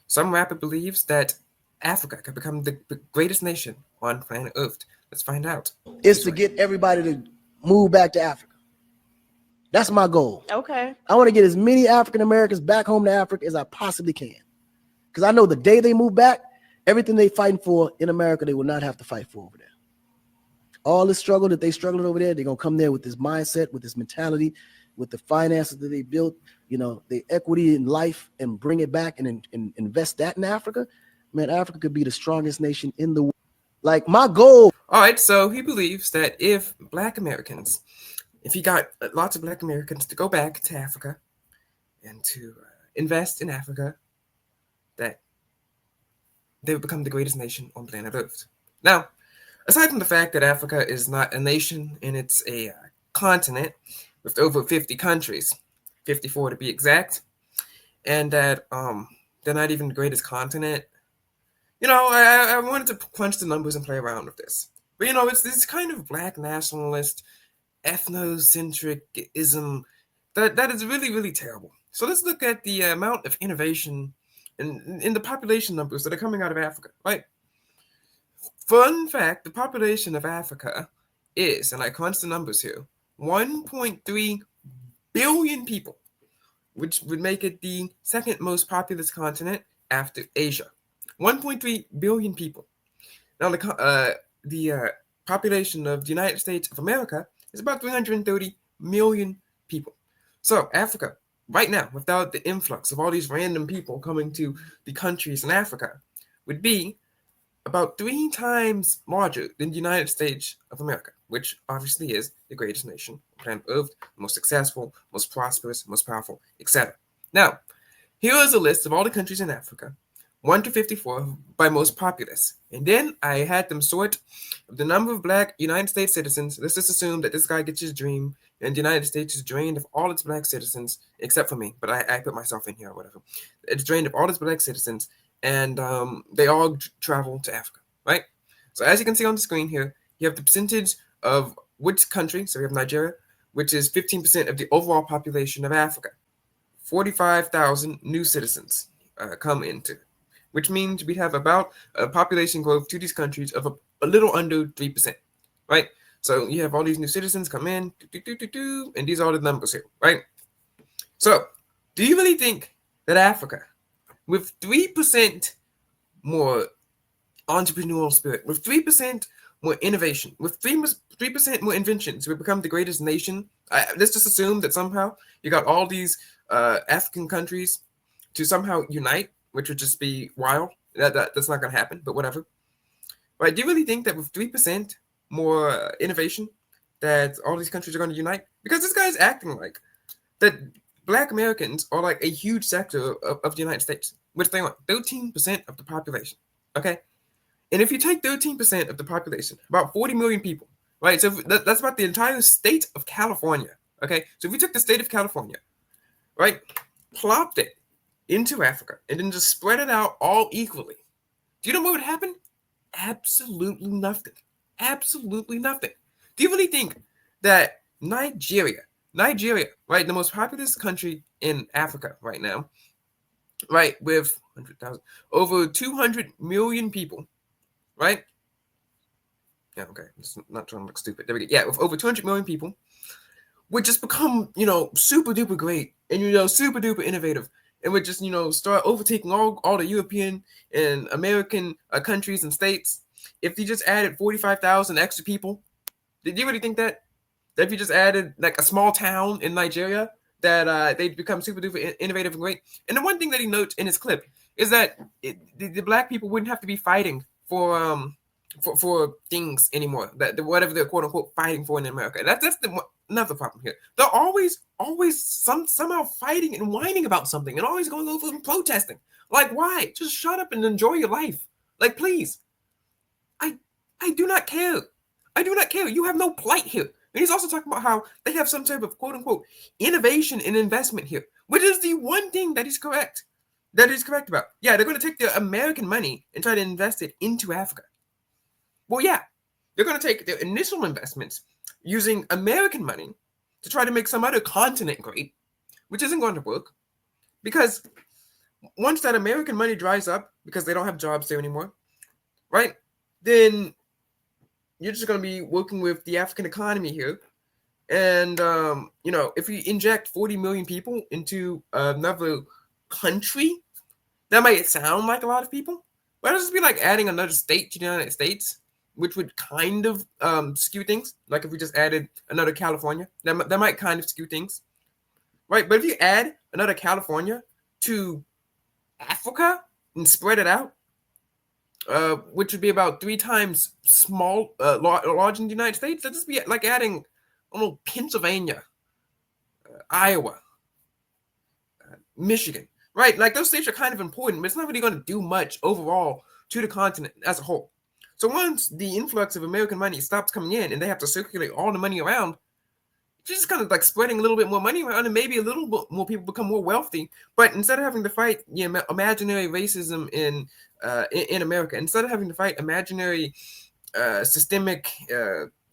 Some rapper believes that Africa could become the greatest nation on planet Earth. Let's find out. Is He's to right. get everybody to move back to Africa. That's my goal. Okay. I want to get as many African Americans back home to Africa as I possibly can. Because I know the day they move back, everything they fighting for in America, they will not have to fight for over there. All the struggle that they struggled over there, they're going to come there with this mindset, with this mentality, with the finances that they built, the equity in life, and bring it back and invest that in Africa. Man, Africa could be the strongest nation in the world. Like my goal. All right, so he believes that if he got lots of Black Americans to go back to Africa and to invest in Africa, that they would become the greatest nation on planet Earth. Now, aside from the fact that Africa is not a nation and it's a continent with over 50 countries, 54 to be exact, and that they're not even the greatest continent, I wanted to crunch the numbers and play around with this. But, it's this kind of Black nationalist, ethnocentricism that is really, really terrible. So let's look at the amount of innovation in the population numbers that are coming out of Africa, right? Fun fact, the population of Africa is, and I crunch the numbers here, 1.3 billion people, which would make it the second most populous continent after Asia. 1.3 billion people. Now, the population of the United States of America is about 330 million people. So, Africa, right now, without the influx of all these random people coming to the countries in Africa, would be about 3 times larger than the United States of America, which obviously is the greatest nation on planet Earth, most successful, most prosperous, most powerful, etc. Now, here is a list of all the countries in Africa, 1 to 54 by most populous. And then I had them sort the number of Black United States citizens. Let's just assume that this guy gets his dream and the United States is drained of all its Black citizens, except for me, but I put myself in here or whatever. It's drained of all its Black citizens, and they all travel to Africa, right? So as you can see on the screen here, you have the percentage of which country. So we have Nigeria, which is 15% of the overall population of Africa. 45,000 new citizens come into, which means we have about a population growth to these countries of a little under 3%, right? So you have all these new citizens come in, and these are the numbers here, right? So do you really think that Africa, with 3% more entrepreneurial spirit, with 3% more innovation, with 3% more inventions, we become the greatest nation? Let's just assume that somehow you got all these African countries to somehow unite, which would just be wild. That's not going to happen, but whatever. Right? Do you really think that with 3% more innovation, that all these countries are going to unite? Because this guy is acting like that Black Americans are like a huge sector of the United States, which they are 13% of the population. Okay? And if you take 13% of the population, about 40 million people, right? So that's about the entire state of California. Okay? So if we took the state of California, right, plopped it into Africa, and then just spread it out all equally, do you know what would happen? Absolutely nothing. Absolutely nothing. Do you really think that Nigeria, right, the most populous country in Africa right now, right, with 100,000, over 200 million people, right? Yeah, okay, it's not trying to look stupid. There we go. Yeah, with over 200 million people, would just become, super duper great and, super duper innovative, and would just, start overtaking all the European and American countries and states. If you just added 45,000 extra people, did you really think that if you just added like a small town in Nigeria, that they'd become super duper innovative and great? And the one thing that he notes in his clip is that the Black people wouldn't have to be fighting for things anymore, that whatever they're quote unquote fighting for in America. That's another problem here. They're always somehow fighting and whining about something, and always going over and protesting. Like, why? Just shut up and enjoy your life. Like, please. I do not care. I do not care. You have no plight here. And he's also talking about how they have some type of quote unquote innovation and investment here, which is the one thing that he's correct. That he's correct about. Yeah, they're going to take their American money and try to invest it into Africa. Well, yeah, they're going to take their initial investments using American money to try to make some other continent great, which isn't going to work, because once that American money dries up because they don't have jobs there anymore, right? Then you're just going to be working with the African economy here. And, if we inject 40 million people into another country, that might sound like a lot of people, but it'll just be like adding another state to the United States, which would kind of skew things. Like if we just added another California, that might kind of skew things, right? But if you add another California to Africa and spread it out, which would be about 3 times large in the United States, that'd just be like adding, Pennsylvania, Iowa, Michigan, right? Like those states are kind of important, but it's not really going to do much overall to the continent as a whole. So once the influx of American money stops coming in and they have to circulate all the money around, just kind of like spreading a little bit more money around, and maybe a little bit more people become more wealthy. But instead of having to fight imaginary racism in America, instead of having to fight imaginary systemic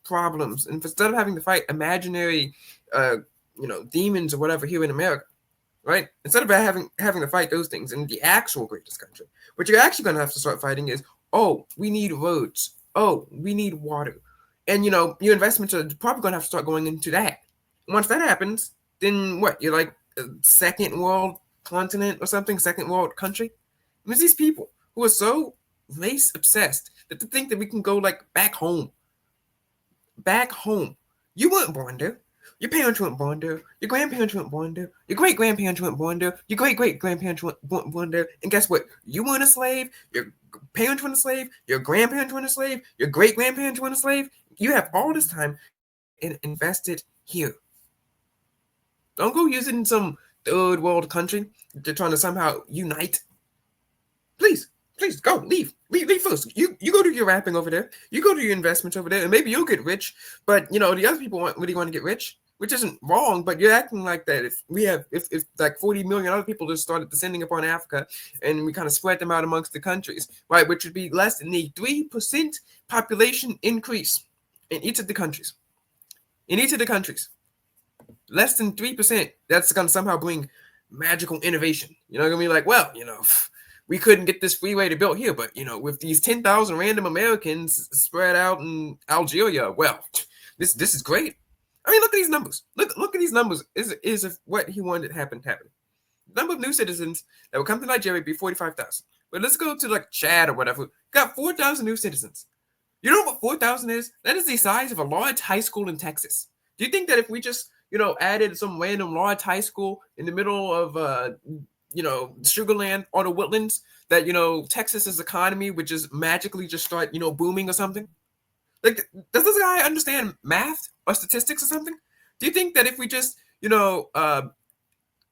problems, and instead of having to fight imaginary demons or whatever here in America, right? Instead of having to fight those things in the actual greatest country, what you're actually going to have to start fighting is, oh, we need roads. Oh, we need water. And, your investments are probably going to have to start going into that. Once that happens, then what? You're like a second world continent or something, second world country. And there's these people who are so race obsessed that they think that we can go like back home. Back home. You weren't born there. Your parents weren't born there. Your grandparents weren't born there. Your great-grandparents weren't born there. Your great-great-grandparents weren't born there. And guess what? You weren't a slave. Your parents weren't a slave. Your grandparents weren't a slave. Your great-grandparents weren't a slave. You have all this time and invested here. Don't go use it in some third world country. They're trying to somehow unite. Please go. Leave first. You go do your rapping over there. You go do your investments over there, and maybe you'll get rich. But the other people really want to get rich, which isn't wrong. But you're acting like that. If like 40 million other people just started descending upon Africa, and we kind of spread them out amongst the countries, right, which would be less than the 3% population increase in each of the countries. Less than 3%. That's going to somehow bring magical innovation. You're going to be like, well, we couldn't get this freeway to build here, but with these 10,000 random Americans spread out in Algeria, well, this is great. I mean, look at these numbers. Look at these numbers. Is if what he wanted to happen. The number of new citizens that would come to Nigeria would be 45,000. But let's go to like Chad or whatever. Got 4,000 new citizens. You know what 4,000 is? That is the size of a large high school in Texas. Do you think that if we just added some random large high school in the middle of Sugarland or the Woodlands, that Texas's economy would just magically just start booming or something? Like, does this guy understand math or statistics or something? Do you think that if we just look at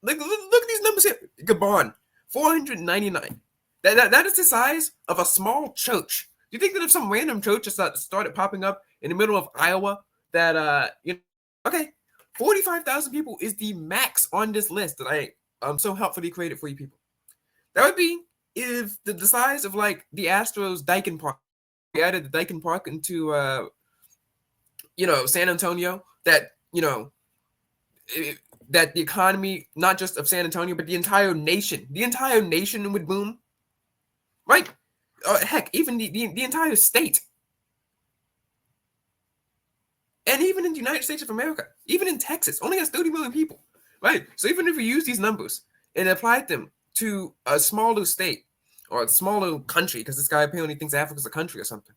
these numbers here, Gabon, 499. That is the size of a small church. Do you think that if some random church just started popping up in the middle of Iowa, that okay, 45,000 people is the max on this list that I so helpfully created for you people. That would be if the size of like the Astros Daikin Park. We added the Daikin Park into San Antonio. That that the economy, not just of San Antonio, but the entire nation would boom. Right? Heck, even the entire state. And even in the United States of America, even in Texas, only has 30 million people, right? So even if we use these numbers and applied them to a smaller state or a smaller country, because this guy apparently thinks Africa's a country or something,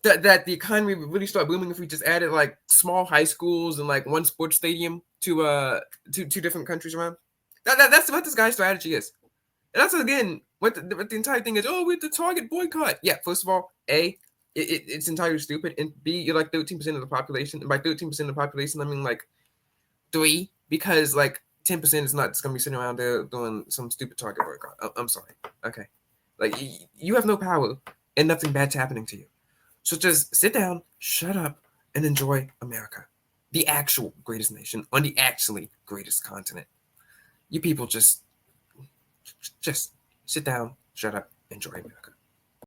that the economy would really start booming if we just added like small high schools and like one sports stadium to two different countries around. That's what this guy's strategy is. And that's, again, what the entire thing is. Oh, with the Target boycott. Yeah, first of all, A, it's entirely stupid. And B, you're like 13% of the population. And by 13% of the population, I mean like 3, because like 10% is not just going to be sitting around there doing some stupid Target boycott. I'm sorry. Okay. Like, you have no power and nothing bad's happening to you. So just sit down, shut up, and enjoy America. The actual greatest nation on the actually greatest continent. You people just sit down, shut up, enjoy America.